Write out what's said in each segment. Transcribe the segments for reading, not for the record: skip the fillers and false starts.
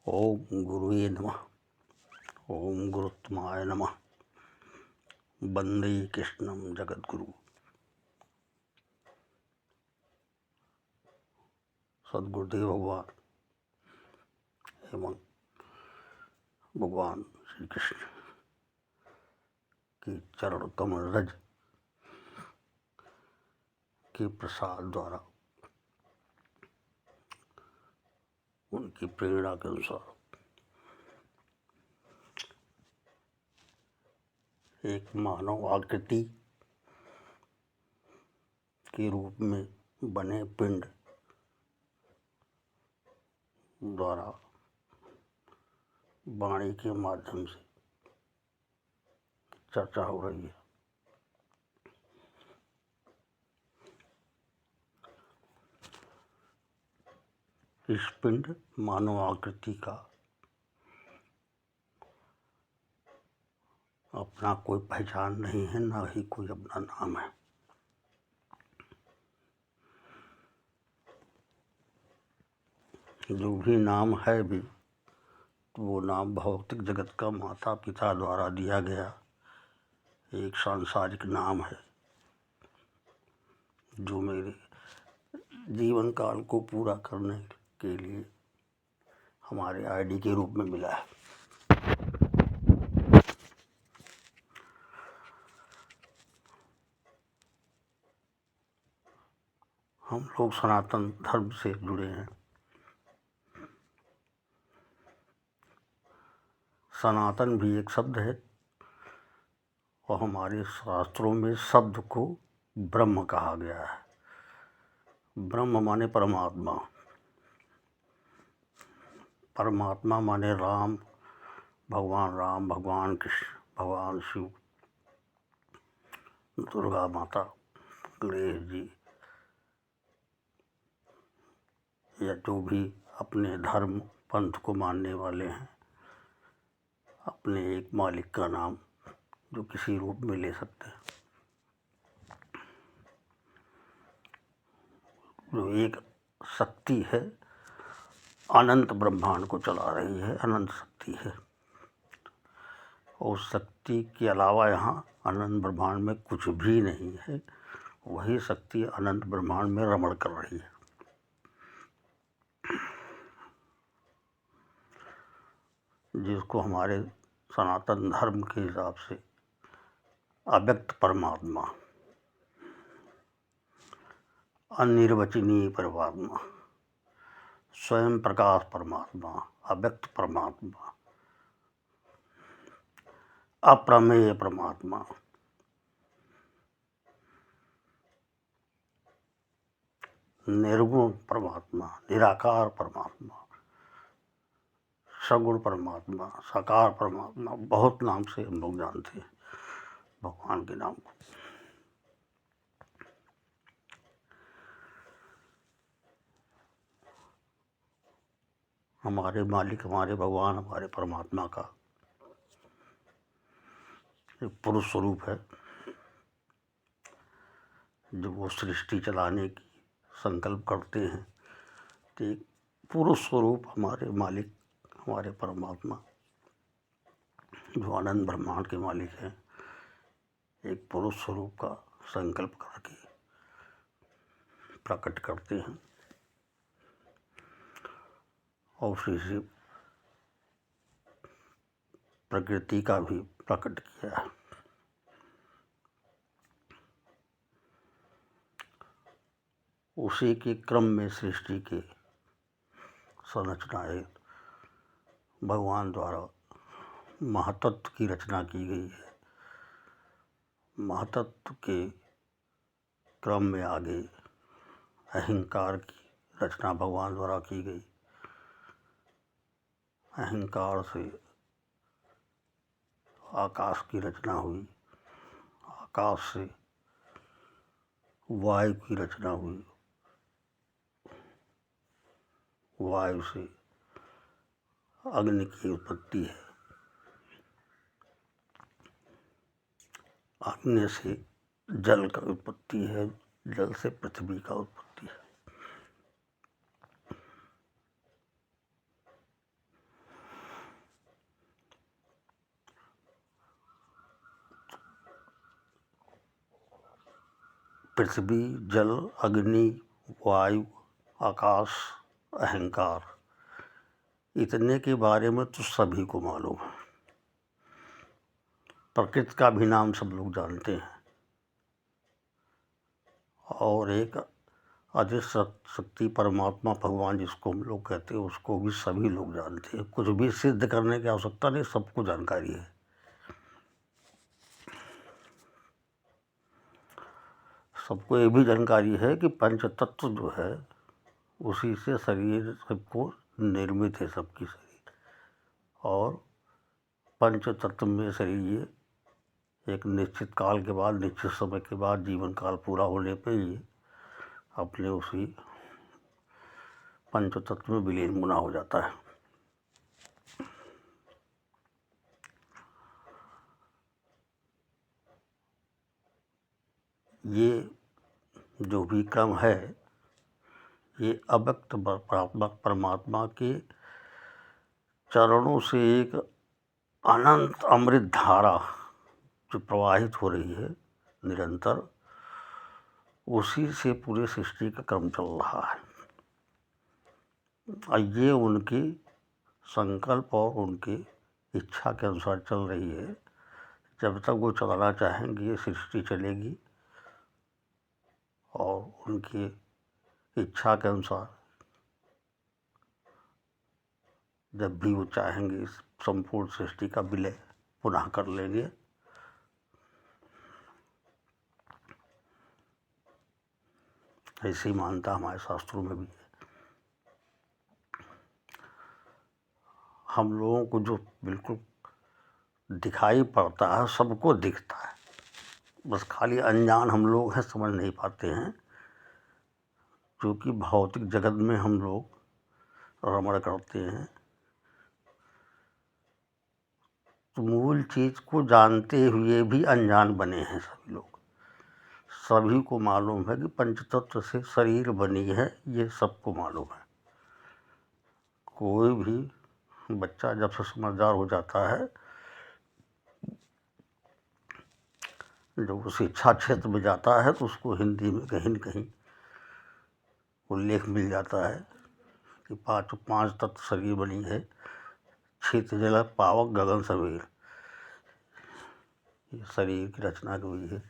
ओम गुरुवे नमः। ओम गुरुत्तमाय नमः। वंदे कृष्णं जगद्गुरु। सद्गुरुदेव भगवान एवं भगवान श्री कृष्ण की चरण कमल रज के प्रसाद द्वारा उनकी प्रेरणा के अनुसार एक मानव आकृति के रूप में बने पिंड द्वारा वाणी के माध्यम से चर्चा हो रही है। इस पिंड मानव आकृति का अपना कोई पहचान नहीं है, ना ही कोई अपना नाम है। जो भी नाम है भी तो वो नाम भौतिक जगत का माता पिता द्वारा दिया गया एक सांसारिक नाम है, जो मेरे जीवन काल को पूरा करने के लिए हमारे आईडी के रूप में मिला है। हम लोग सनातन धर्म से जुड़े हैं। सनातन भी एक शब्द है और हमारे शास्त्रों में शब्द को ब्रह्म कहा गया है। ब्रह्म माने परमात्मा, परमात्मा माने राम, भगवान कृष्ण, भगवान शिव, दुर्गा माता, गणेश जी, या जो भी अपने धर्म पंथ को मानने वाले हैं, अपने एक मालिक का नाम जो किसी रूप में ले सकते हैं। जो एक शक्ति है, अनंत ब्रह्मांड को चला रही है, अनंत शक्ति है। और शक्ति के अलावा यहाँ अनंत ब्रह्मांड में कुछ भी नहीं है। वही शक्ति अनंत ब्रह्मांड में रमण कर रही है। जिसको हमारे सनातन धर्म के हिसाब से अव्यक्त परमात्मा, अनिर्वचनीय परमात्मा, स्वयं प्रकाश परमात्मा, अव्यक्त परमात्मा, अप्रमेय परमात्मा, निर्गुण परमात्मा, निराकार परमात्मा, सगुण परमात्मा, साकार परमात्मा, बहुत नाम से हम लोग जानते हैं भगवान के नाम को। हमारे मालिक, हमारे भगवान, हमारे परमात्मा का एक पुरुष स्वरूप है। जब वो सृष्टि चलाने की संकल्प करते हैं तो एक पुरुष स्वरूप हमारे मालिक, हमारे परमात्मा जो अनंत ब्रह्मांड के मालिक हैं, एक पुरुष स्वरूप का संकल्प करके प्रकट करते हैं और उसी से प्रकृति का भी प्रकट किया है। उसी के क्रम में सृष्टि के संरचनाएं भगवान द्वारा महातत्व की रचना की गई है। महातत्व के क्रम में आगे अहंकार की रचना भगवान द्वारा की गई। अहंकार से आकाश की रचना हुई, आकाश से वायु की रचना हुई, वायु से अग्नि की उत्पत्ति है, अग्नि से जल की उत्पत्ति है, जल से पृथ्वी का उत्पत्ति है। पृथ्वी, जल, अग्नि, वायु, आकाश, अहंकार, इतने के बारे में तो सभी को मालूम है। प्रकृति का भी नाम सब लोग जानते हैं, और एक अधिक शक्ति परमात्मा भगवान जिसको हम लोग कहते हैं उसको भी सभी लोग जानते हैं। कुछ भी सिद्ध करने की आवश्यकता नहीं, सबको जानकारी है। सबको ये भी जानकारी है कि पंच तत्व जो है उसी से शरीर सबको निर्मित है, सबकी शरीर। और पंच तत्व में शरीर एक निश्चित काल के बाद, निश्चित समय के बाद, जीवन काल पूरा होने पे ही अपने उसी पंच तत्व में विलीन गुना हो जाता है। ये जो भी क्रम है ये अव्यक्त परमात्मा के चरणों से एक अनंत अमृत धारा जो प्रवाहित हो रही है निरंतर, उसी से पूरे सृष्टि का क्रम चल रहा है। और ये उनके संकल्प और उनकी इच्छा के अनुसार चल रही है। जब तक वो चलाना चाहेंगे ये सृष्टि चलेगी, और उनकी इच्छा के अनुसार जब भी वो चाहेंगे इस संपूर्ण सृष्टि का विलय पुनः कर लेंगे। ऐसी मान्यता हमारे शास्त्रों में भी है। हम लोगों को जो बिल्कुल दिखाई पड़ता है सबको दिखता है, बस खाली अनजान हम लोग हैं, समझ नहीं पाते हैं। क्योंकि भौतिक जगत में हम लोग रमण करते हैं, तो मूल चीज़ को जानते हुए भी अनजान बने हैं सभी लोग। सभी को मालूम है कि पंचतत्व से शरीर बनी है, ये सबको मालूम है। कोई भी बच्चा जब से समझदार हो जाता है, जब वो शिक्षा क्षेत्र में जाता है, तो उसको हिंदी में कहीं न कहीं उल्लेख मिल जाता है कि पांच तत्व शरीर बनी है, क्षेत्र जल पावक गगन समीर, ये शरीर की रचना हुई है।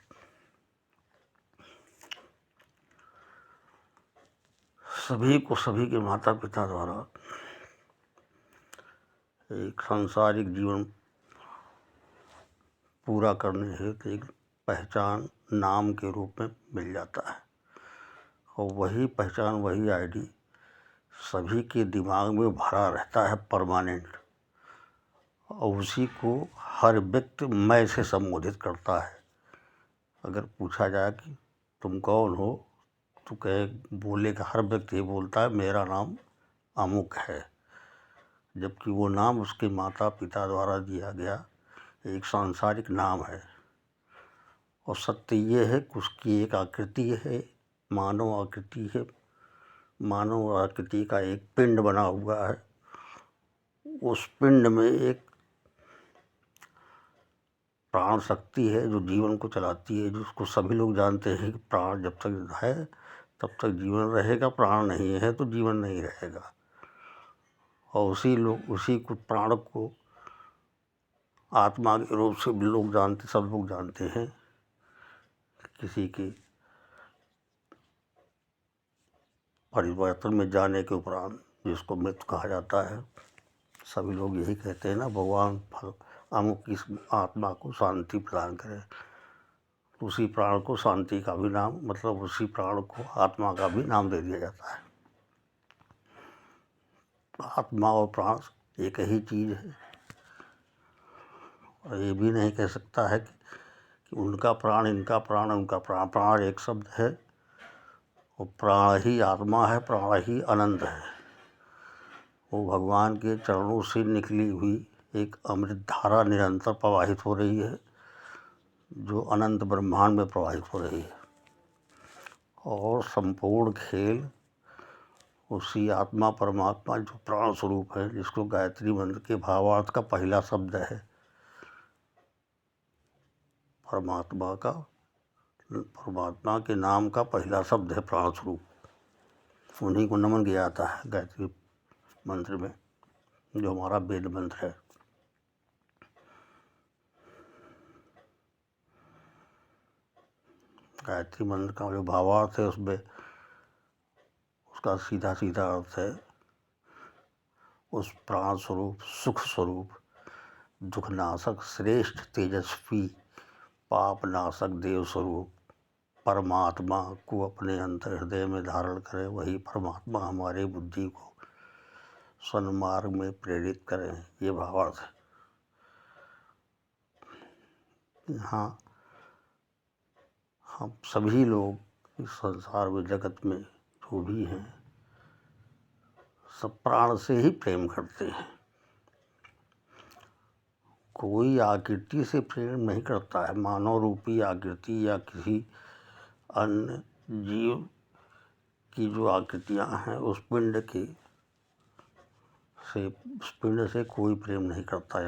सभी को सभी के माता पिता द्वारा एक सांसारिक जीवन पूरा करने हेतु एक पहचान नाम के रूप में मिल जाता है, और वही पहचान, वही आईडी सभी के दिमाग में भरा रहता है परमानेंट, और उसी को हर व्यक्ति मैं से संबोधित करता है। अगर पूछा जाए कि तुम कौन हो, तो बोलेगा, हर व्यक्ति ये बोलता है मेरा नाम अमुक है, जबकि वो नाम उसके माता पिता द्वारा दिया गया एक सांसारिक नाम है। और सत्य ये है कि उसकी एक आकृति है, मानव आकृति है। मानव आकृति का एक पिंड बना हुआ है, उस पिंड में एक प्राण शक्ति है जो जीवन को चलाती है, जिसको सभी लोग जानते हैं कि प्राण जब तक है तब तक जीवन रहेगा, प्राण नहीं है तो जीवन नहीं रहेगा। और उसी को प्राण को आत्मा के रूप से भी लोग जानते, सब लोग जानते हैं। किसी के परिवर्तन में जाने के उपरांत जिसको मृत्यु कहा जाता है, सभी लोग यही कहते हैं ना, भगवान फल अमुक इस आत्मा को शांति प्रदान करे। उसी प्राण को शांति का भी नाम, मतलब उसी प्राण को आत्मा का भी नाम दे दिया जाता है। आत्मा और प्राण एक ही चीज़ है, और ये भी नहीं कह सकता है कि उनका प्राण, इनका प्राण, उनका प्राण। प्राण एक शब्द है, और प्राण ही आत्मा है, प्राण ही अनंत है। वो भगवान के चरणों से निकली हुई एक अमृत धारा निरंतर प्रवाहित हो रही है, जो अनंत ब्रह्मांड में प्रवाहित हो रही है। और संपूर्ण खेल उसी आत्मा परमात्मा जो प्राण स्वरूप है, जिसको गायत्री मंत्र के भावार्थ का पहला शब्द है परमात्मा का, परमात्मा के नाम का पहला शब्द है प्राण स्वरूप। उन्हीं को नमन किया जाता है गायत्री मंत्र में, जो हमारा वेद मंत्र है। गायत्री मंत्र का जो भावार्थ है उसमें उसका सीधा सीधा अर्थ है उस प्राण स्वरूप, सुख स्वरूप, दुखनाशक, श्रेष्ठ, तेजस्वी, पापनाशक देव स्वरूप परमात्मा को अपने अंतर हृदय में धारण करे। वही परमात्मा हमारे बुद्धि को सन्मार्ग में प्रेरित करें, ये भावार्थ है। यहाँ हम सभी लोग इस संसार में, जगत में जो भी हैं, सब प्राण से ही प्रेम करते हैं। कोई आकृति से प्रेम नहीं करता है। मानव रूपी आकृति या किसी अन्य जीव की जो आकृतियाँ हैं, उस पिंड से कोई प्रेम नहीं करता।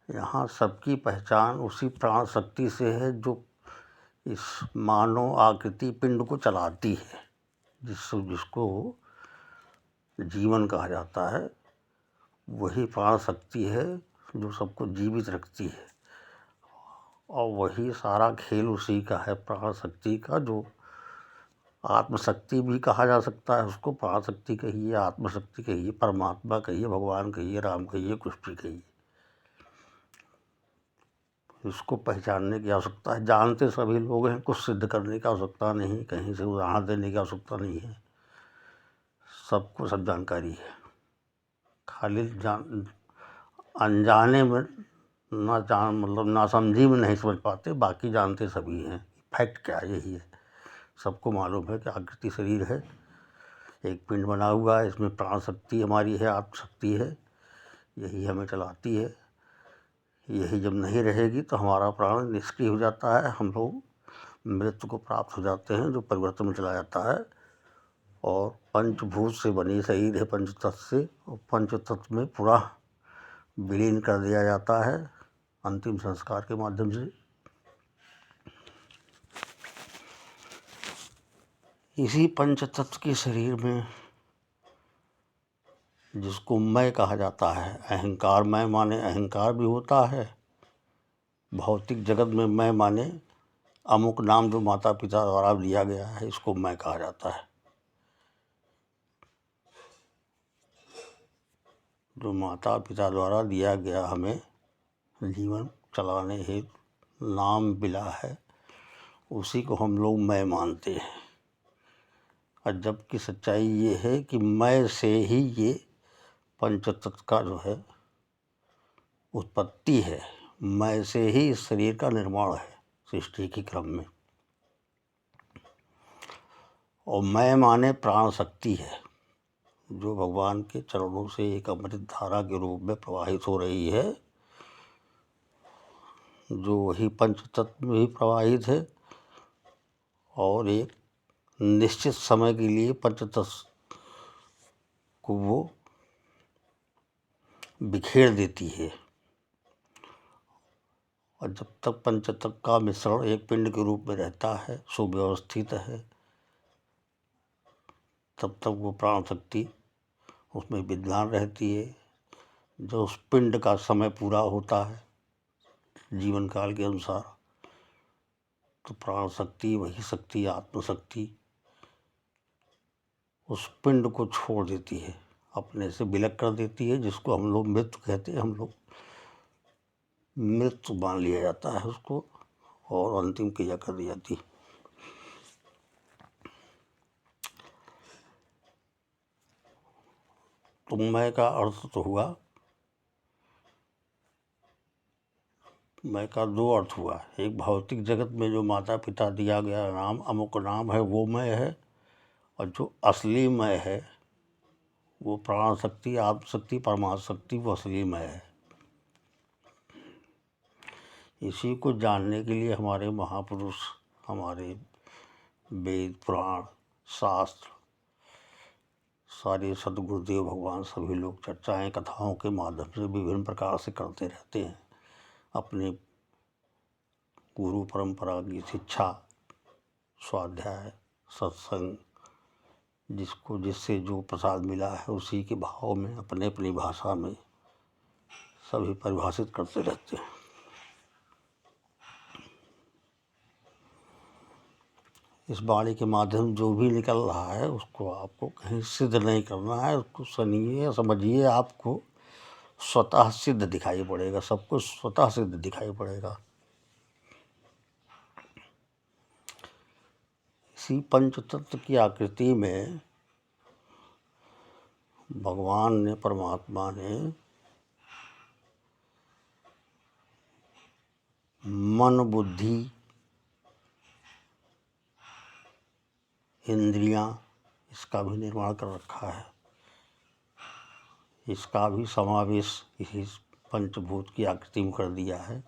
यहाँ सबकी पहचान उसी प्राण शक्ति से है जो इस मानव आकृति पिंड को चलाती है, जिसको जीवन कहा जाता है। वही प्राण शक्ति है जो सबको जीवित रखती है, और वही सारा खेल उसी का है, प्राण शक्ति का, जो आत्मशक्ति भी कहा जा सकता है उसको। प्राण शक्ति कहिए, आत्मशक्ति कहिए, परमात्मा कहिए, भगवान कहिए, राम कहिए, कुछ भी कहिए। इसको पहचानने की आवश्यकता है। जानते सभी लोग हैं, कुछ सिद्ध करने की आवश्यकता नहीं, कहीं से उदाहरण देने की आवश्यकता नहीं है। सबको सब जानकारी है। खाली अनजाने में मतलब नासमझी में नहीं समझ पाते, बाकी जानते सभी हैं। फैक्ट क्या है, यही है। सबको मालूम है कि आकृति शरीर है, एक पिंड बना हुआ है, इसमें प्राण शक्ति हमारी है, आत्मशक्ति है, यही हमें चलाती है। यही जब नहीं रहेगी तो हमारा प्राण निष्क्रिय हो जाता है, हम लोग मृत्यु को प्राप्त हो जाते हैं, जो परिवर्तन में चला जाता है। और पंचभूत से बनी शरीर है, पंचतत्व से, और पंचतत्व में पूरा विलीन कर दिया जाता है अंतिम संस्कार के माध्यम से। इसी पंचतत्व के शरीर में, जिसको मैं कहा जाता है, अहंकार, मैं माने अहंकार भी होता है। भौतिक जगत में मैं माने अमुक नाम जो माता पिता द्वारा दिया गया है, इसको मैं कहा जाता है। जो माता पिता द्वारा दिया गया हमें जीवन चलाने हेतु नाम मिला है, उसी को हम लोग मैं मानते हैं। और जबकि सच्चाई ये है कि मैं से ही ये पंचतत्व का जो है उत्पत्ति है, मैं से ही इस शरीर का निर्माण है सृष्टि के क्रम में। और मैं माने प्राण शक्ति है, जो भगवान के चरणों से एक अमृत धारा के रूप में प्रवाहित हो रही है, जो वही पंचतत्व में ही प्रवाहित है, और एक निश्चित समय के लिए पंचतत्व को वो बिखेर देती है। और जब तक पंचतत्व का मिश्रण एक पिंड के रूप में रहता है, सुव्यवस्थित है, तब तक वो प्राण शक्ति उसमें विद्यमान रहती है। जो उस पिंड का समय पूरा होता है जीवन काल के अनुसार, तो प्राण शक्ति, वही शक्ति, आत्मशक्ति, उस पिंड को छोड़ देती है, अपने से विलग कर देती है, जिसको हम लोग मृत्यु कहते हैं। हम लोग मृत्यु मान लिया जाता है उसको, और अंतिम क्रिया कर दी जाती है। तो मैं का अर्थ तो हुआ, मैं का दो अर्थ हुआ। एक भौतिक जगत में जो माता पिता दिया गया नाम, अमुक नाम है, वो मैं है। और जो असली मैं है, वो प्राण शक्ति, आत्मशक्ति, परमात्मा शक्ति, वो असली मैं है। इसी को जानने के लिए हमारे महापुरुष, हमारे वेद पुराण शास्त्र सारे सदगुरुदेव भगवान सभी लोग चर्चाएं कथाओं के माध्यम से विभिन्न प्रकार से करते रहते हैं। अपने गुरु परंपरा की शिक्षा, स्वाध्याय, सत्संग, जिससे जो प्रसाद मिला है उसी के भाव में अपने अपनी भाषा में सभी परिभाषित करते रहते हैं। इस वाणी के माध्यम जो भी निकल रहा है उसको आपको कहीं सिद्ध नहीं करना है, उसको सुनिए, समझिए, आपको स्वतः सिद्ध दिखाई पड़ेगा, सब कुछ स्वतः सिद्ध दिखाई पड़ेगा। इसी पंचतत्व की आकृति में भगवान ने, परमात्मा ने मन, बुद्धि, इंद्रियां, इसका भी निर्माण कर रखा है। इसका भी समावेश इसी पंचभूत की आकृति में कर दिया है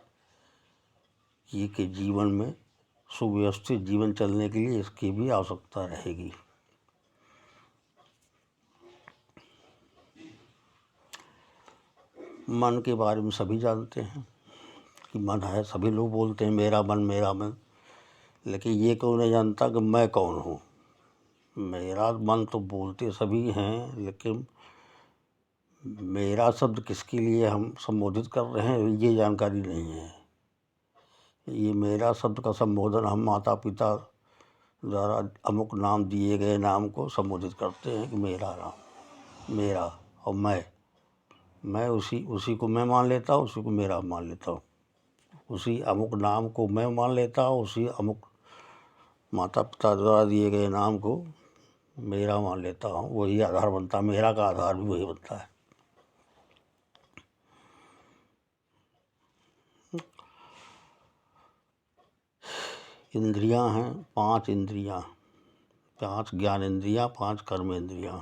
कि जीवन में सुव्यवस्थित जीवन चलने के लिए इसकी भी आवश्यकता रहेगी। मन के बारे में सभी जानते हैं कि मन है, सभी लोग बोलते हैं मेरा मन मेरा मन, लेकिन ये क्यों नहीं जानता कि मैं कौन हूँ। मेरा मन तो बोलते सभी हैं, लेकिन मेरा शब्द किसके लिए हम संबोधित कर रहे हैं ये जानकारी नहीं है। ये मेरा शब्द का संबोधन हम माता पिता द्वारा अमुक नाम दिए गए नाम को संबोधित करते हैं कि मेरा नाम, मेरा, और मैं उसी को मैं मान लेता हूँ, उसी को मेरा मान लेता हूँ। उसी अमुक नाम को मैं मान लेता हूँ, उसी अमुक माता पिता द्वारा दिए गए नाम को मेरा मान लेता हूँ। वही आधार बनता है, मेरा का आधार भी वही बनता है। इंद्रियां हैं, 5 इंद्रियां, 5 ज्ञान इंद्रियां, 5 कर्म इंद्रियां।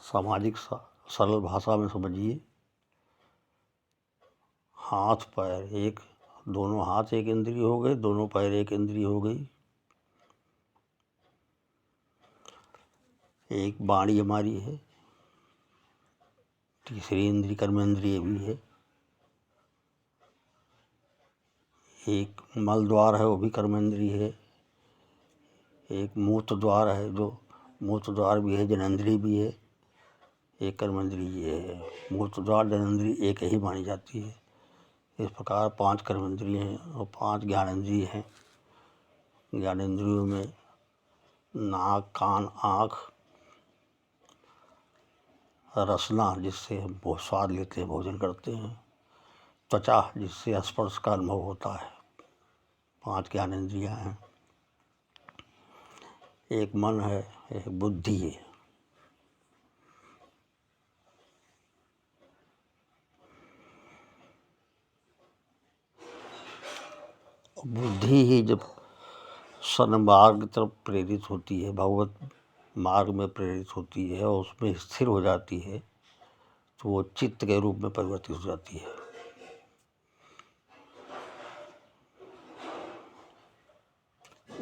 सामाजिक सरल भाषा में समझिए, हाथ पैर एक, दोनों हाथ एक इंद्रिय हो गए, दोनों पैर एक इंद्रिय हो गई। एक वाणी हमारी है, तीसरी इंद्रिय कर्म इंद्रिय भी है। एक मल द्वार है, वो भी कर्म इंद्रिय है। एक मूत्र द्वार है, जो मूत्र द्वार भी है, जननेंद्रिय भी है, एक कर्म इंद्रिय है। मूत्र द्वार जननेंद्रिय एक ही मानी जाती है। इस प्रकार 5 कर्म इंद्रिय हैं और 5 ज्ञान इंद्रिय हैं। ज्ञान इंद्रियों में नाक, कान, आँख, रसना जिससे हम बहुत स्वाद लेते हैं, भोजन करते हैं, त्वचा जिससे स्पर्श का अनुभव होता है। 5 ज्ञान इंद्रियां हैं। एक मन है, एक बुद्धि है। बुद्धि ही जब सन्मार्ग की तरफ प्रेरित होती है, भगवत मार्ग में प्रेरित होती है और उसमें स्थिर हो जाती है, तो वो चित्त के रूप में परिवर्तित हो जाती है।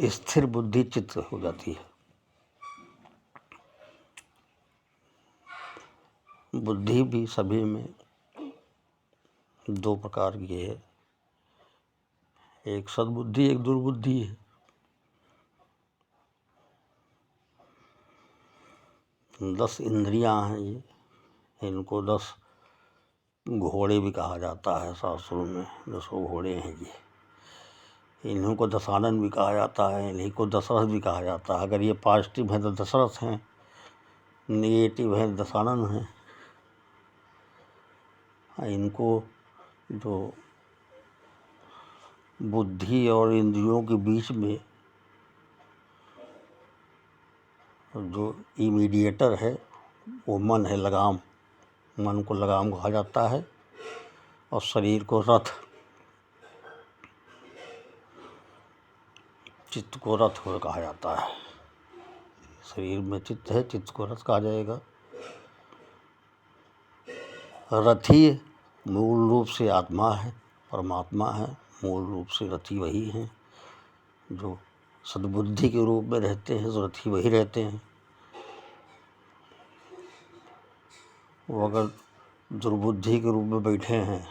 स्थिर बुद्धि चित्त हो जाती है। बुद्धि भी सभी में 2 प्रकार की है, एक सद्बुद्धि, एक दुर्बुद्धि है। दस इंद्रियां हैं ये, इनको 10 घोड़े भी कहा जाता है शास्त्रों में। 10 घोड़े हैं ये। इन्हीं को दशानन भी कहा जाता है, इन्हीं को दशरथ भी कहा जाता है। अगर ये पॉजिटिव हैं तो दशरथ हैं, नेगेटिव हैं दशानन हैं। इनको जो बुद्धि और इंद्रियों के बीच में जो इमीडिएटर है वो मन है, लगाम। मन को लगाम कहा जाता है और शरीर को रथ, चित्त को रथ कहा जाता है। शरीर में चित्त है, चित्त को रथ कहा जाएगा। रथी मूल रूप से आत्मा है, परमात्मा है, मूल रूप से रथी वही हैं जो सद्बुद्धि के रूप में रहते हैं, तो रथी वही रहते हैं। वो अगर दुर्बुद्धि के रूप में बैठे हैं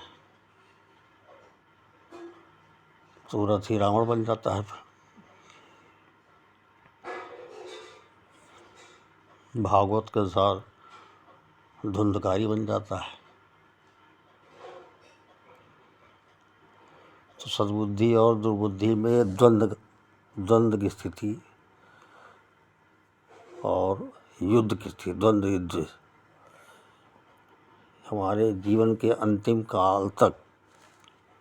तो रथी रावण बन जाता है। भागवत के अनुसार धुंधकारी बन जाता है। तो सद्बुद्धि और दुर्बुद्धि में द्वंद्व की स्थिति और युद्ध की स्थिति, द्वंद्व युद्ध हमारे जीवन के अंतिम काल तक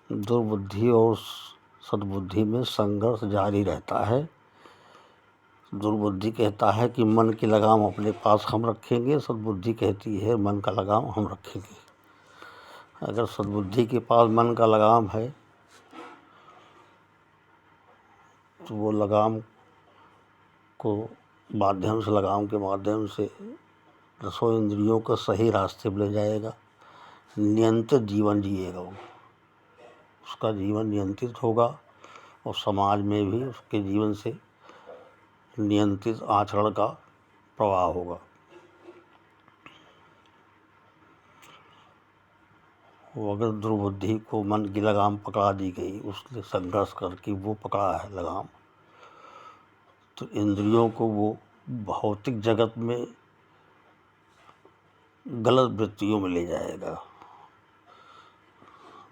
दुर्बुद्धि और सद्बुद्धि में संघर्ष जारी रहता है। दुर्बुद्धि कहता है कि मन की लगाम अपने पास हम रखेंगे, सद्बुद्धि कहती है मन का लगाम हम रखेंगे। अगर सद्बुद्धि के पास मन का लगाम है तो वो लगाम को लगाम के माध्यम से दसों इंद्रियों को सही रास्ते पर ले जाएगा, नियंत्रित जीवन जिएगा वो। उसका जीवन नियंत्रित होगा और समाज में भी उसके जीवन से नियंत्रित आचरण का प्रवाह होगा। वो अगर दुर्बुद्धि को मन की लगाम पकड़ा दी गई, उसने संघर्ष करके वो पकड़ा है लगाम, तो इंद्रियों को वो भौतिक जगत में गलत वृत्तियों में ले जाएगा।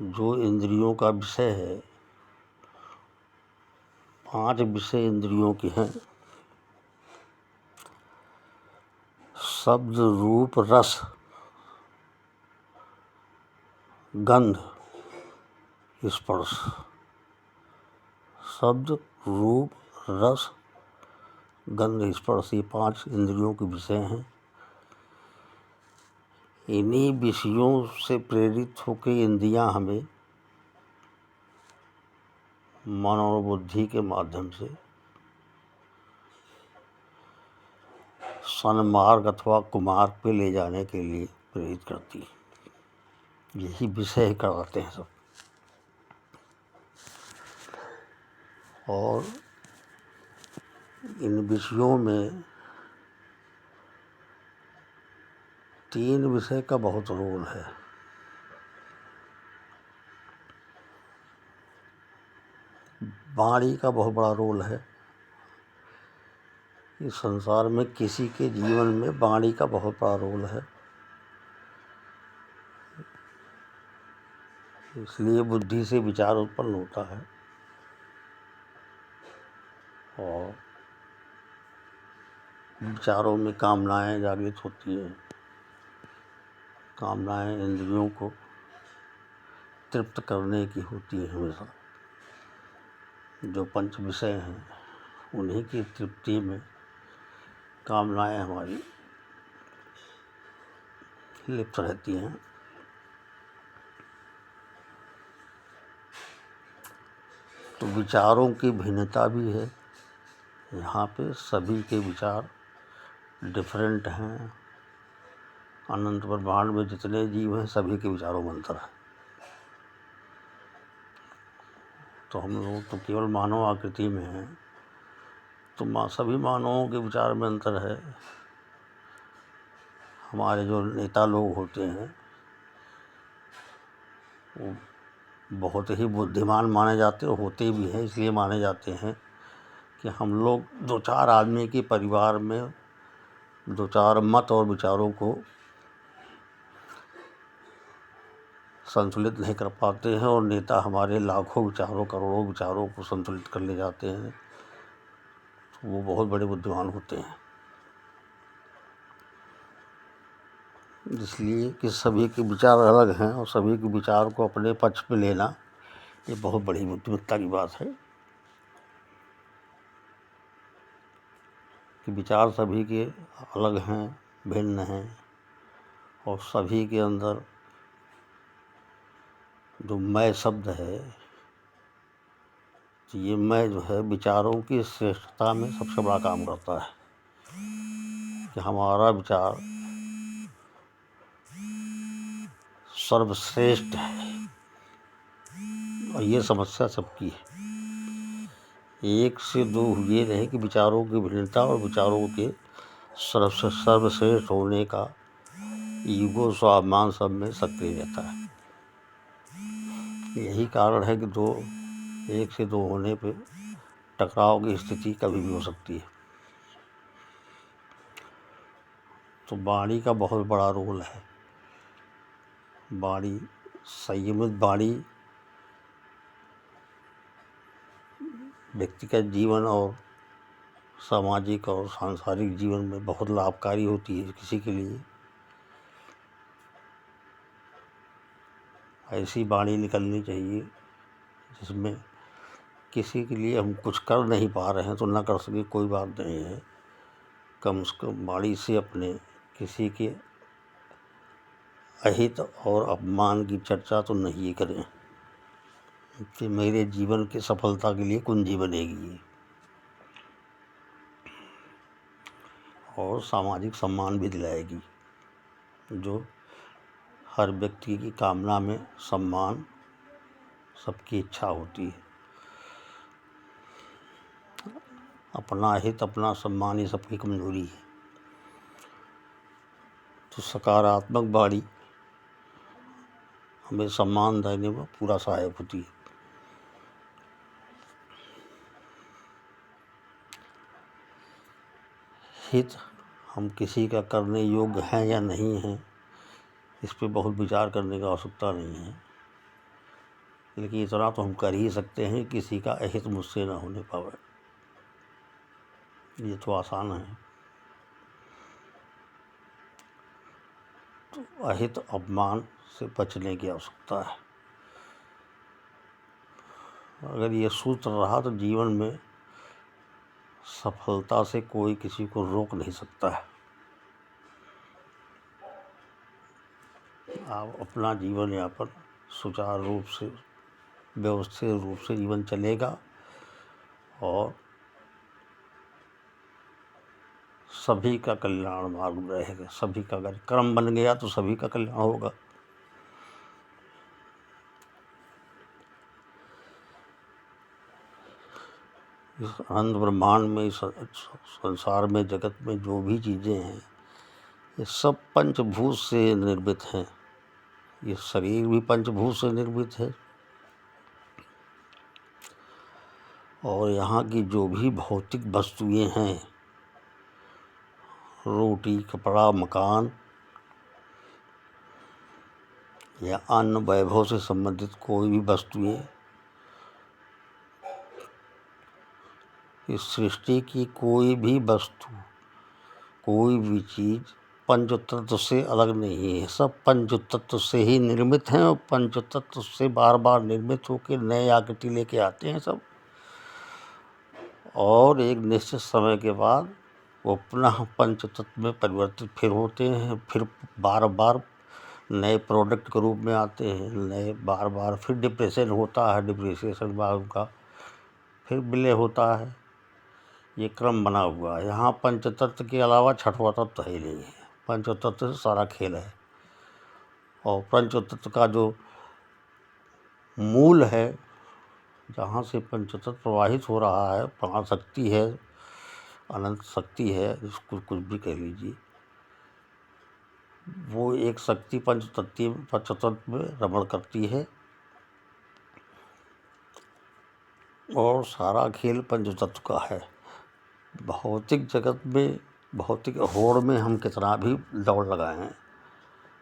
जो इंद्रियों का विषय है, 5 विषय इंद्रियों के हैं, शब्द, रूप, रस, गंध, स्पर्श। शब्द, रूप, रस, गंध, स्पर्श, ये 5 इंद्रियों के विषय हैं। इन्हीं विषयों से प्रेरित होकर इंद्रियां हमें मन और बुद्धि के माध्यम से सन्मार्ग अथवा कुमार्ग पे ले जाने के लिए प्रेरित करती है। यही विषय करवाते हैं सब। और इन विषयों में 3 विषय का बहुत रोल है। वाणी का बहुत बड़ा रोल है। इस संसार में किसी के जीवन में वाणी का बहुत बड़ा रोल है। इसलिए बुद्धि से विचार उत्पन्न होता है और विचारों में कामनाएं जागृत होती हैं। कामनाएं इंद्रियों को तृप्त करने की होती है हमेशा। जो 5 विषय हैं उन्हीं की तृप्ति में कामनाएं हमारी लिप्त रहती हैं। तो विचारों की भिन्नता भी है। यहाँ पे सभी के विचार डिफरेंट हैं। अनंत ब्रह्मांड में जितने जीव हैं सभी के विचारों में अंतर है। तो हम लोग तो केवल मानव आकृति में हैं, तो सभी मानवों के विचार में अंतर है। हमारे जो नेता लोग होते हैं वो बहुत ही बुद्धिमान माने जाते हैं, होते भी हैं। इसलिए माने जाते हैं कि हम लोग 2-4 आदमी के परिवार में 2-4 मत और विचारों को संतुलित नहीं कर पाते हैं और नेता हमारे लाखों विचारों, करोड़ों विचारों को संतुलित कर ले जाते हैं। तो वो बहुत बड़े बुद्धिमान होते हैं। इसलिए कि सभी के विचार अलग हैं और सभी के विचार को अपने पक्ष में लेना ये बहुत बड़ी बुद्धिमत्ता की बात है। कि विचार सभी के अलग हैं, भिन्न हैं और सभी के अंदर जो मैं शब्द है, तो ये मैं जो है विचारों की श्रेष्ठता में सबसे बड़ा काम करता है। कि हमारा विचार सर्वश्रेष्ठ है, और ये समस्या सबकी है। एक से दो ये रहे कि विचारों की भिन्नता और विचारों के सर्वश्रेष्ठ होने का ईगो, स्वाभिमान सब में सक्रिय रहता है। यही कारण है कि एक से दो होने पे टकराव की स्थिति कभी भी हो सकती है। तो वाणी का बहुत बड़ा रोल है। वाणी, संयमित वाणी व्यक्तिगत जीवन और सामाजिक और सांसारिक जीवन में बहुत लाभकारी होती है किसी के लिए। ऐसी वाणी निकलनी चाहिए जिसमें किसी के लिए हम कुछ कर नहीं पा रहे हैं तो ना कर सके, कोई बात नहीं है, कम से कम वाणी से अपने किसी के अहित और अपमान की चर्चा तो नहीं करें कि मेरे जीवन की सफलता के लिए कुंजी बनेगी। और सामाजिक सम्मान भी दिलाएगी, जो हर व्यक्ति की कामना में सम्मान सबकी इच्छा होती है। अपना हित, अपना सम्मान, ये सबकी कमजोरी है। तो सकारात्मक वाणी हमें सम्मान देने में पूरा सहायक होती है। हित हम किसी का करने योग्य हैं या नहीं हैं, इस पे बहुत विचार करने की आवश्यकता नहीं है, लेकिन इतना तो हम कर ही सकते हैं किसी का अहित मुझसे ना होने पावे। ये तो आसान है। तो अहित अपमान से बचने की आवश्यकता है। अगर ये सूत्र रहा तो जीवन में सफलता से कोई किसी को रोक नहीं सकता है। आप अपना जीवन यापन सुचारू रूप से, व्यवस्थित रूप से जीवन चलेगा और सभी का कल्याण मार्ग रहेगा। सभी का अगर कर्म बन गया तो सभी का कल्याण होगा। इस अनंत ब्रह्मांड में, इस संसार में, जगत में जो भी चीज़ें हैं, ये सब पंचभूत से निर्मित हैं। ये शरीर भी पंचभूत से निर्मित है, और यहाँ की जो भी भौतिक वस्तुएं हैं, रोटी, कपड़ा, मकान या अन्य वैभव से संबंधित कोई भी वस्तुएं, इस सृष्टि की कोई भी वस्तु, कोई भी चीज़ पंचतत्व से अलग नहीं है। सब पंचतत्व से ही निर्मित हैं और पंचतत्व से बार बार निर्मित होकर नए आकृति लेके आते हैं सब, और एक निश्चित समय के बाद वो पुनः पंचतत्व में परिवर्तित फिर होते हैं, फिर बार बार नए प्रोडक्ट के रूप में आते हैं, नए बार बार फिर डिप्रेशन होता है, डिप्रेशन बाद उनका फिर विलय होता है। ये क्रम बना हुआ है। यहाँ पंचतत्व के अलावा छठवां तत्व है ही नहीं है। पंचतत्व से सारा खेल है, और पंचतत्व का जो मूल है, जहाँ से पंचतत्व प्रवाहित हो रहा है, प्राण शक्ति है, अनंत शक्ति है, जिसको कुछ भी कह लीजिए, वो एक शक्ति पंचतत्व में रमण करती है, और सारा खेल पंचतत्व का है। भौतिक जगत में, भौतिक होड़ में हम कितना भी दौड़ लगाएं,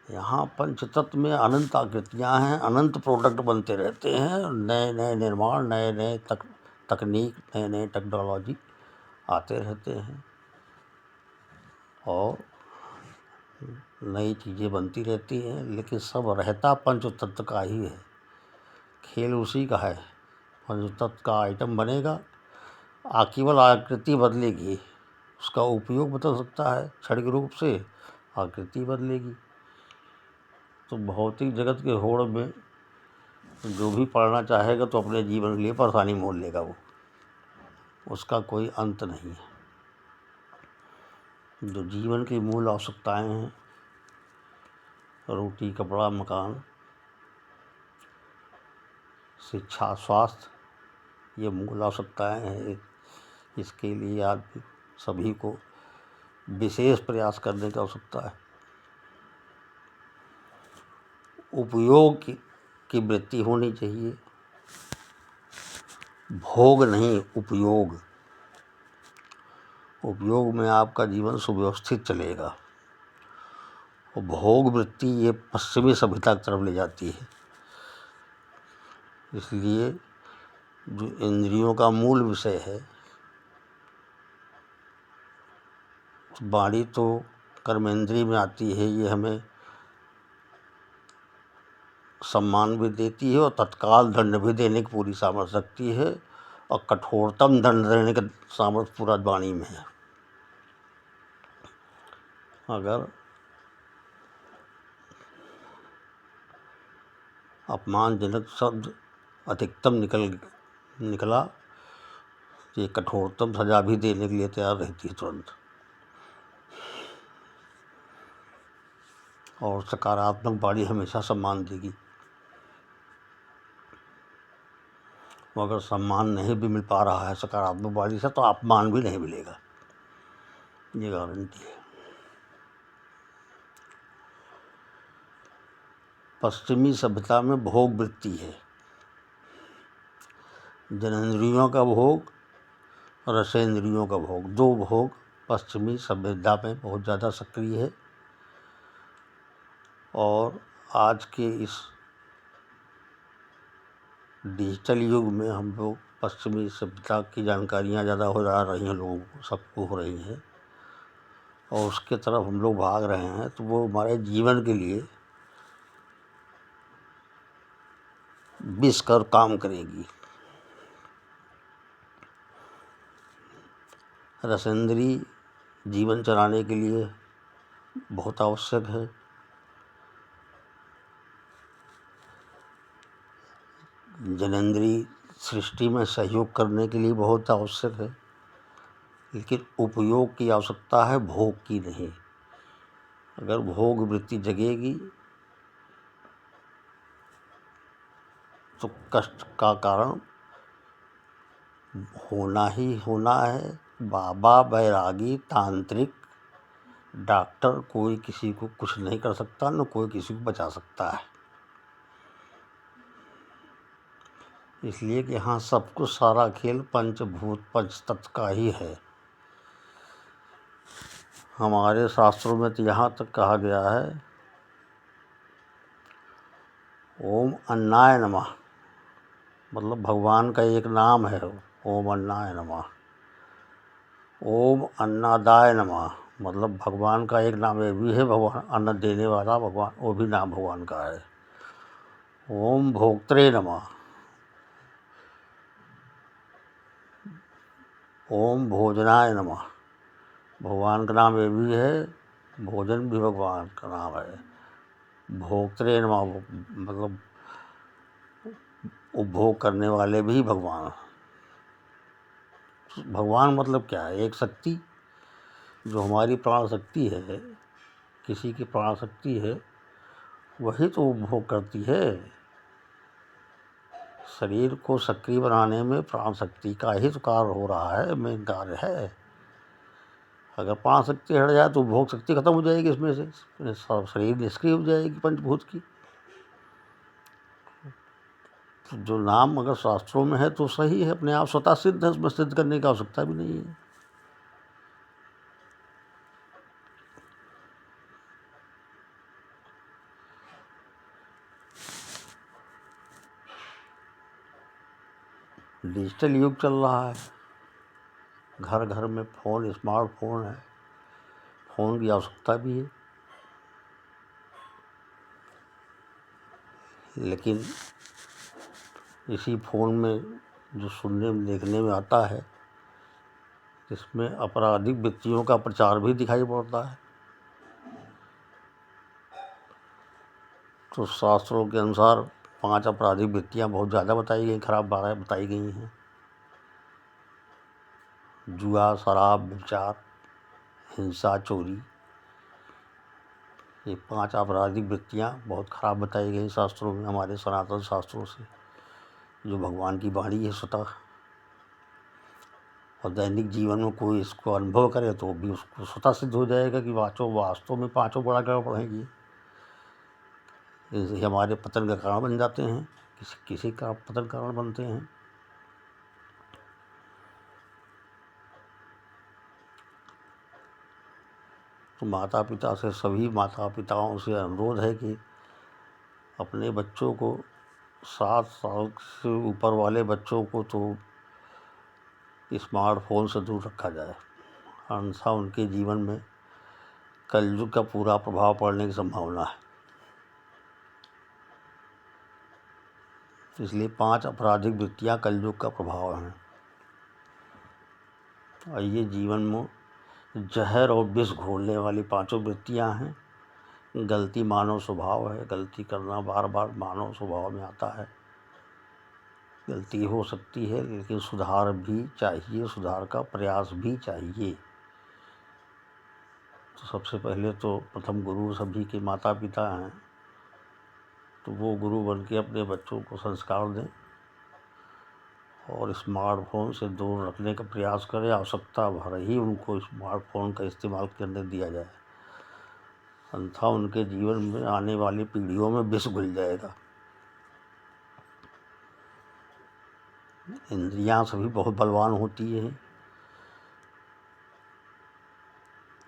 यहाँ पंचतत्व में अनंत आकृतियाँ हैं, अनंत प्रोडक्ट बनते रहते हैं, नए नए निर्माण, नए नए तकनीक, नए नए टेक्नोलॉजी आते रहते हैं, और नई चीज़ें बनती रहती हैं, लेकिन सब रहता पंचतत्व का ही है। खेल उसी का है। पंचतत्व का आइटम बनेगा, केवल आकृति बदलेगी, उसका उपयोग बदल सकता है, क्षणिक रूप से आकृति बदलेगी। तो भौतिक जगत के होड़ में जो भी पढ़ना चाहेगा तो अपने जीवन के लिए परेशानी मोल लेगा, वो उसका कोई अंत नहीं है। जो जीवन की मूल आवश्यकताएं हैं, रोटी, कपड़ा, मकान, शिक्षा, स्वास्थ्य, ये मूल आवश्यकताएँ हैं। इसके लिए आदमी सभी को विशेष प्रयास करने की आवश्यकता है। उपयोग की वृत्ति होनी चाहिए, भोग नहीं, उपयोग। उपयोग में आपका जीवन सुव्यवस्थित चलेगा, और भोग वृत्ति ये पश्चिमी सभ्यता की तरफ ले जाती है। इसलिए जो इंद्रियों का मूल विषय है, वाणी तो कर्मेंद्रिय में आती है, ये हमें सम्मान भी देती है और तत्काल दंड भी देने की पूरी सामर्थ्य रखती है, और कठोरतम दंड देने का सामर्थ्य पूरा वाणी में है। अगर अपमानजनक शब्द अधिकतम निकला तो ये कठोरतम सजा भी देने के लिए तैयार रहती है तुरंत। और सकारात्मक वाणी हमेशा सम्मान देगी। अगर सम्मान नहीं भी मिल पा रहा है सकारात्मक वाणी से, तो अपमान भी नहीं मिलेगा, ये गारंटी है। पश्चिमी सभ्यता में भोग वृत्ति है, जनेंद्रियों का भोग, रसेंद्रियों का भोग, दो भोग पश्चिमी सभ्यता में बहुत ज़्यादा सक्रिय है। और आज के इस डिजिटल युग में हम लोग पश्चिमी सभ्यता की जानकारियाँ ज़्यादा हो जा रही हैं, लोगों को, सबको हो रही हैं, और उसके तरफ हम लोग भाग रहे हैं, तो वो हमारे जीवन के लिए विष कर काम करेगी। रसेंद्री जीवन चलाने के लिए बहुत आवश्यक है। जनेंद्री सृष्टि में सहयोग करने के लिए बहुत आवश्यक है, लेकिन उपयोग की आवश्यकता है, भोग की नहीं। अगर भोग वृत्ति जगेगी तो कष्ट का कारण होना ही होना है। बाबा, बैरागी, तांत्रिक, डॉक्टर, कोई किसी को कुछ नहीं कर सकता, न कोई किसी को बचा सकता है। इसलिए कि यहाँ सब कुछ, सारा खेल पंचभूत पंचतत्व का ही है। हमारे शास्त्रों में तो यहाँ तक कहा गया है, ओम अन्नाय नमः, मतलब भगवान का एक नाम है, ओम अन्नाय नमः। ओम अन्नदाय नमः, मतलब भगवान का एक नाम ये भी है, भगवान अन्न देने वाला भगवान, वो भी नाम भगवान का है। ओम भोक्त्रे नमः, ओम भोजनाय नमः, भगवान का नाम ये भी है, भोजन भी भगवान का नाम है। भोक्त्रे नमः, मतलब उपभोग करने वाले भी भगवान। भगवान मतलब क्या है? एक शक्ति, जो हमारी प्राण शक्ति है, किसी की प्राण शक्ति है, वही तो उपभोग करती है। शरीर को सक्रिय बनाने में प्राण शक्ति का ही तो कार्य हो रहा है, मेन कार्य है। अगर प्राण शक्ति हट जाए तो उपभोग शक्ति खत्म हो जाएगी, इसमें से शरीर निष्क्रिय हो जाएगी पंचभूत की। तो जो नाम अगर शास्त्रों में है तो सही है, अपने आप स्वतः सिद्ध है, उसमें सिद्ध करने की आवश्यकता भी नहीं है। डिजिटल युग चल रहा है, घर घर में फ़ोन, स्मार्टफोन है, फ़ोन की आवश्यकता भी है, लेकिन इसी फ़ोन में जो सुनने में देखने में आता है, इसमें आपराधिक वृत्तियों का प्रचार भी दिखाई पड़ता है। तो शास्त्रों के अनुसार 5 आपराधिक वृत्तियाँ बहुत ज़्यादा बताई गई, खराब बताई गई हैं। जुआ, शराब, व्यभिचार, हिंसा, चोरी, ये 5 आपराधिक वृत्तियाँ बहुत खराब बताई गई शास्त्रों में, हमारे सनातन शास्त्रों से। जो भगवान की वाणी है स्वतः, और दैनिक जीवन में कोई इसको अनुभव करे तो भी उसको स्वतः सिद्ध हो जाएगा कि वास्तव में पांचों बड़ा क्या पढ़ेंगी, ये हमारे पतन का कारण बन जाते हैं, किसी का पतन कारण बनते हैं। तो माता पिता से, सभी माता पिताओं से अनुरोध है कि अपने बच्चों को, 7 साल से ऊपर वाले बच्चों को तो स्मार्टफोन से दूर रखा जाए, अन्यथा उनके जीवन में कलयुग का पूरा प्रभाव पड़ने की संभावना है। इसलिए 5 आपराधिक वृत्तियाँ कलयुग का प्रभाव हैं, और ये जीवन में जहर और विष घोलने वाली 5 वृत्तियाँ हैं। गलती मानव स्वभाव है, गलती करना बार बार मानव स्वभाव में आता है। गलती हो सकती है, लेकिन सुधार भी चाहिए, सुधार का प्रयास भी चाहिए। तो सबसे पहले तो प्रथम गुरु सभी के माता पिता हैं, तो वो गुरु बन के अपने बच्चों को संस्कार दें और स्मार्टफोन से दूर रखने का प्रयास करें। आवश्यकता भर ही उनको स्मार्टफोन का इस्तेमाल करने दिया जाए, अन्यथा उनके जीवन में आने वाली पीढ़ियों में विष घुल जाएगा। इंद्रियां सभी बहुत बलवान होती हैं।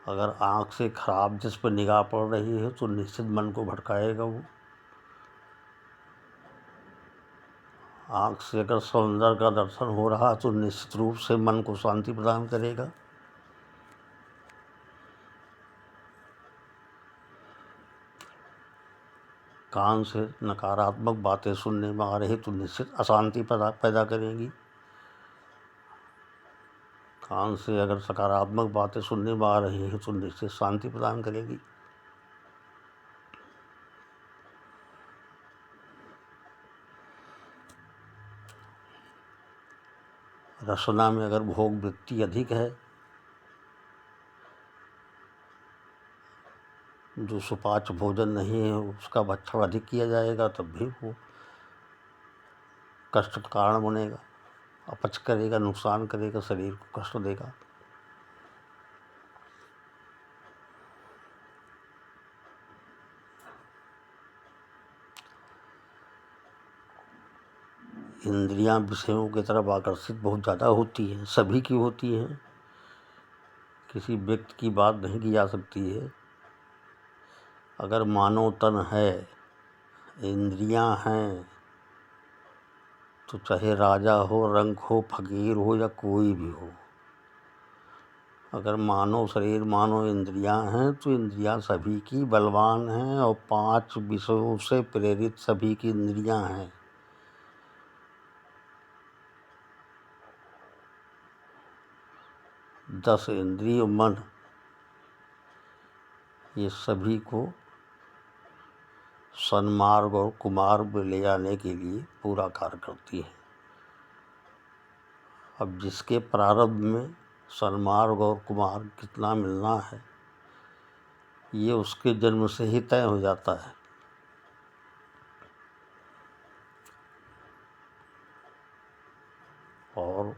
अगर आँख से खराब जिस पर निगाह पड़ रही है तो निश्चित मन को भटकाएगा वो। आँख से अगर सौंदर्य का दर्शन हो रहा तो निश्चित रूप से मन को शांति प्रदान करेगा। कान से नकारात्मक बातें सुनने में आ रही तो निश्चित अशांति पैदा करेंगी। कान से अगर सकारात्मक बातें सुनने में आ रही हैं तो निश्चित शांति प्रदान करेगी। रसना में अगर भोग वृत्ति अधिक है, जो सुपाच्य भोजन नहीं है उसका भक्षण अधिक किया जाएगा, तब भी वो कष्ट का कारण बनेगा, अपच करेगा, नुकसान करेगा, शरीर को कष्ट देगा। इंद्रियां विषयों की तरफ आकर्षित बहुत ज़्यादा होती हैं, सभी की होती हैं, किसी व्यक्ति की बात नहीं की जा सकती है। अगर मानव तन है, इंद्रियां हैं, तो चाहे राजा हो, रंक हो, फकीर हो या कोई भी हो, अगर मानव शरीर, मानव इंद्रियां हैं तो इंद्रियां सभी की बलवान हैं, और 5 विषयों से प्रेरित सभी की इंद्रियां हैं। दस इंद्रिय मन, ये सभी को सन्मार्ग और कुमार्ग में ले जाने के लिए पूरा कार्य करती है। अब जिसके प्रारब्ध में सन्मार्ग और कुमार्ग कितना मिलना है, ये उसके जन्म से ही तय हो जाता है। और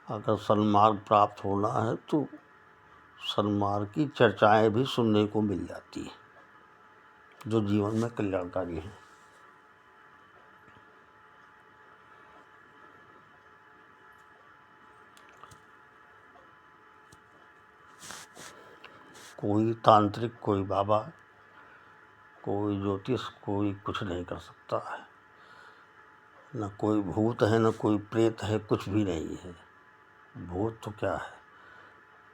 अगर सन्मार्ग प्राप्त होना है तो सन्मार्ग की चर्चाएं भी सुनने को मिल जाती हैं, जो जीवन में कल्याणकारी हैं। कोई तांत्रिक, कोई बाबा, कोई ज्योतिष, कोई कुछ नहीं कर सकता है। न कोई भूत है, न कोई प्रेत है, कुछ भी नहीं है। भूत तो क्या है,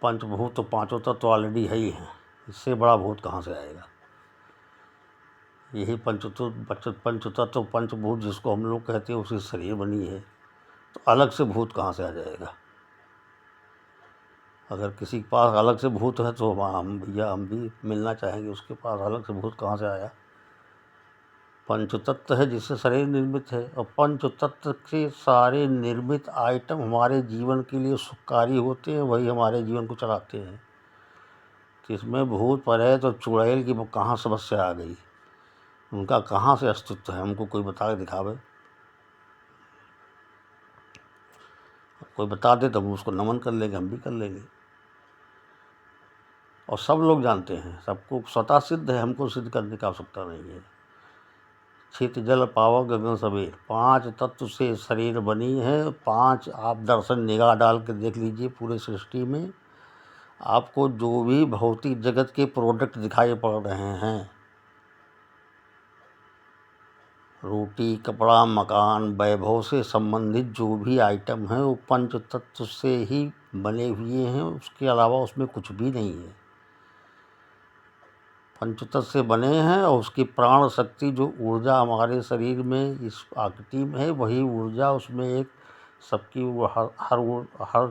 पंचभूत तो 5 तत्व ऑलरेडी है ही हैं, इससे बड़ा भूत कहाँ से आएगा। यही पंचतत्व, पंचभूत जिसको हम लोग कहते हैं, उसी शरीर बनी है, तो अलग से भूत कहाँ से आ जाएगा। अगर किसी के पास अलग से भूत है तो हम भी मिलना चाहेंगे, उसके पास अलग से भूत कहाँ से आया। पंचतत्व है जिससे शरीर निर्मित है, और पंचतत्व के सारे निर्मित आइटम हमारे जीवन के लिए सुखकारी होते हैं, वही हमारे जीवन को चलाते हैं। तो इसमें भूत प्रेत और चुड़ैल की कहाँ समस्या आ गई। उनका कहाँ से अस्तित्व है, हमको कोई बता के दिखावे। कोई बता दे तो हम उसको नमन कर लेंगे, हम भी कर लेंगे। और सब लोग जानते हैं, सबको स्वतः सिद्ध है, हमको सिद्ध करने की आवश्यकता नहीं है। छित जल पावक गगन सवेर, 5 तत्व से शरीर बनी है। 5 आप दर्शन निगाह डाल के देख लीजिए पूरे सृष्टि में, आपको जो भी भौतिक जगत के प्रोडक्ट दिखाई पड़ रहे हैं, रोटी कपड़ा मकान वैभव से संबंधित जो भी आइटम हैं वो पंच तत्व से ही बने हुए हैं, उसके अलावा उसमें कुछ भी नहीं है। पंचतत्व से बने हैं और उसकी प्राण शक्ति जो ऊर्जा हमारे शरीर में इस आकृति में है, वही ऊर्जा उसमें एक सबकी हर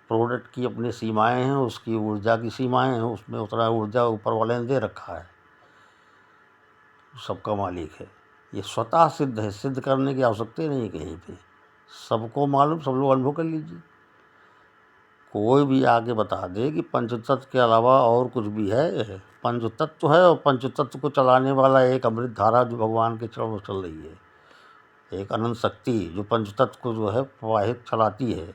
प्रोडक्ट की अपनी सीमाएं हैं, उसकी ऊर्जा की सीमाएं हैं, उसमें उतना ऊर्जा ऊपर वाले ने दे रखा है, सबका मालिक है। ये स्वतः सिद्ध है, सिद्ध करने की आवश्यकता ही नहीं कहीं पे, सबको मालूम, सब लोग अनुभव कर लीजिए। कोई भी आके बता दे कि पंचतत्व के अलावा और कुछ भी है, पंचतत्व है और पंचतत्व को चलाने वाला एक अमृत धारा जो भगवान के चरणों चल रही है, एक अनंत शक्ति जो पंचतत्व को जो है प्रवाहित चलाती है,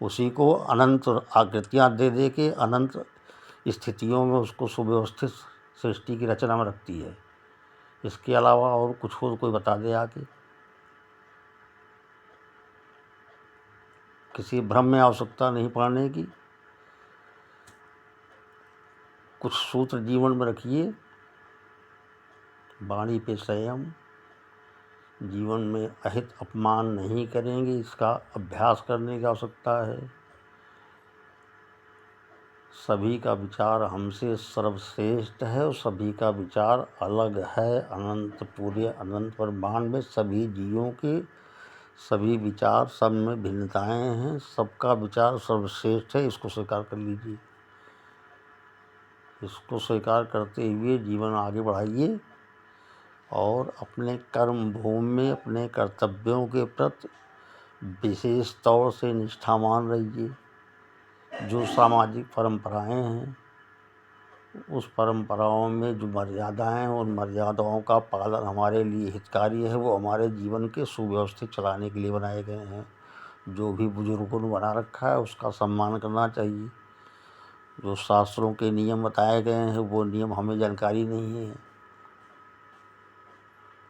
उसी को अनंत आकृतियाँ दे दे के अनंत स्थितियों में उसको सुव्यवस्थित सृष्टि की रचना में रखती है। इसके अलावा और कुछ हो तो कोई बता दे आके। किसी भ्रम में आवश्यकता नहीं पड़ने की। कुछ सूत्र जीवन में रखिए, वाणी पे संयम, जीवन में अहित अपमान नहीं करेंगे, इसका अभ्यास करने की आवश्यकता है। सभी का विचार हमसे सर्वश्रेष्ठ है और सभी का विचार अलग है। अनंत पूरे अनंत ब्रह्मांड में सभी जीवों के सभी विचार, सब में भिन्नताएं हैं, सबका विचार सर्वश्रेष्ठ है, इसको स्वीकार कर लीजिए। इसको स्वीकार करते हुए जीवन आगे बढ़ाइए और अपने कर्म भूमि में अपने कर्तव्यों के प्रति विशेष तौर से निष्ठावान रहिए। जो सामाजिक परंपराएं हैं, उस परंपराओं में जो मर्यादाएं हैं, उन मर्यादाओं का पालन हमारे लिए हितकारी है, वो हमारे जीवन के सुव्यवस्थित चलाने के लिए बनाए गए हैं। जो भी बुजुर्गों ने बना रखा है उसका सम्मान करना चाहिए। जो शास्त्रों के नियम बताए गए हैं वो नियम हमें जानकारी नहीं है।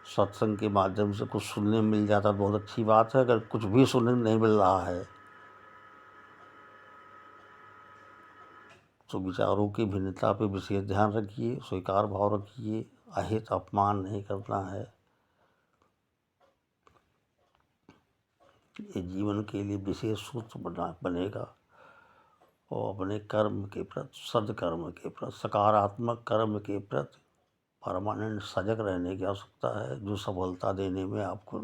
सत्संग के माध्यम से कुछ सुनने मिल जाता तो बहुत अच्छी बात है, अगर कुछ भी सुनने नहीं मिल रहा है तो विचारों की भिन्नता पे विशेष ध्यान रखिए, स्वीकार भाव रखिए, अहित अपमान नहीं करना है। ये जीवन के लिए विशेष सूत्र बनेगा और अपने कर्म के प्रति, सदकर्म के प्रति, सकारात्मक कर्म के प्रति परमानेंट सजग रहने की आवश्यकता है, जो सफलता देने में आपको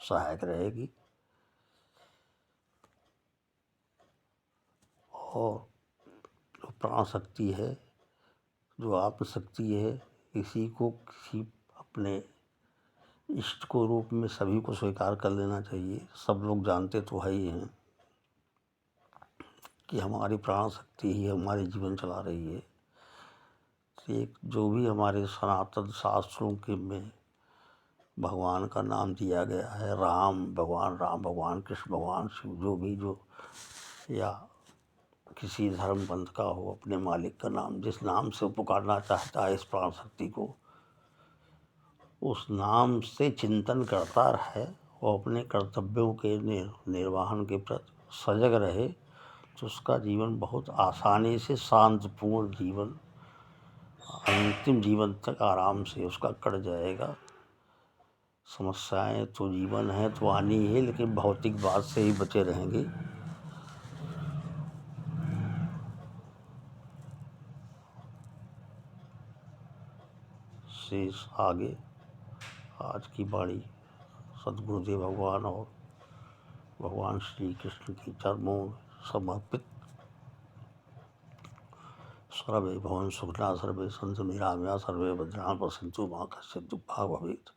सहायक रहेगी। और जो प्राण शक्ति है, जो आत्मशक्ति है, इसी को किसी अपने इष्ट को रूप में सभी को स्वीकार कर लेना चाहिए। सब लोग जानते तो है ही हैं कि हमारी प्राण शक्ति ही हमारे जीवन चला रही है। एक जो भी हमारे सनातन शास्त्रों के में भगवान का नाम दिया गया है, राम भगवान कृष्ण भगवान शिव, जो भी जो या किसी धर्म पंथ का हो, अपने मालिक का नाम जिस नाम से पुकारना चाहता है इस प्राण शक्ति को, उस नाम से चिंतन करता है और अपने कर्तव्यों के निर्वहन के प्रति सजग रहे तो उसका जीवन बहुत आसानी से शांतिपूर्ण जीवन, अंतिम जीवन तक आराम से उसका कट जाएगा। समस्याएं तो जीवन है तो आनी है, लेकिन भौतिक बात से ही बचे रहेंगे। शेष आगे आज की वाणी सद्गुरुदेव भगवान और भगवान श्री कृष्ण की चरणों में समर्पित। सर्वे भवन सुखना सर्वे सन्तु निरामया सर्वे भद्राणि पश्यन्तु मा कश्चित् दुःखभाग् भवेत्।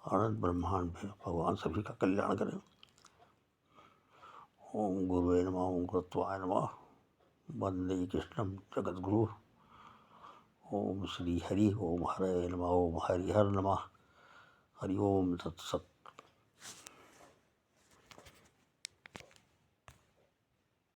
अनंत ब्रह्मांड में भगवान सभी का कल्याण करें। ओम गुरुवे नमः, ओम गुरुत्वाय नमः। वंदे कृष्णं जगद्गुरु। ओम श्री हरि ओम हरे नमः ओम हरिहर नमः हरि ओम तत्सत।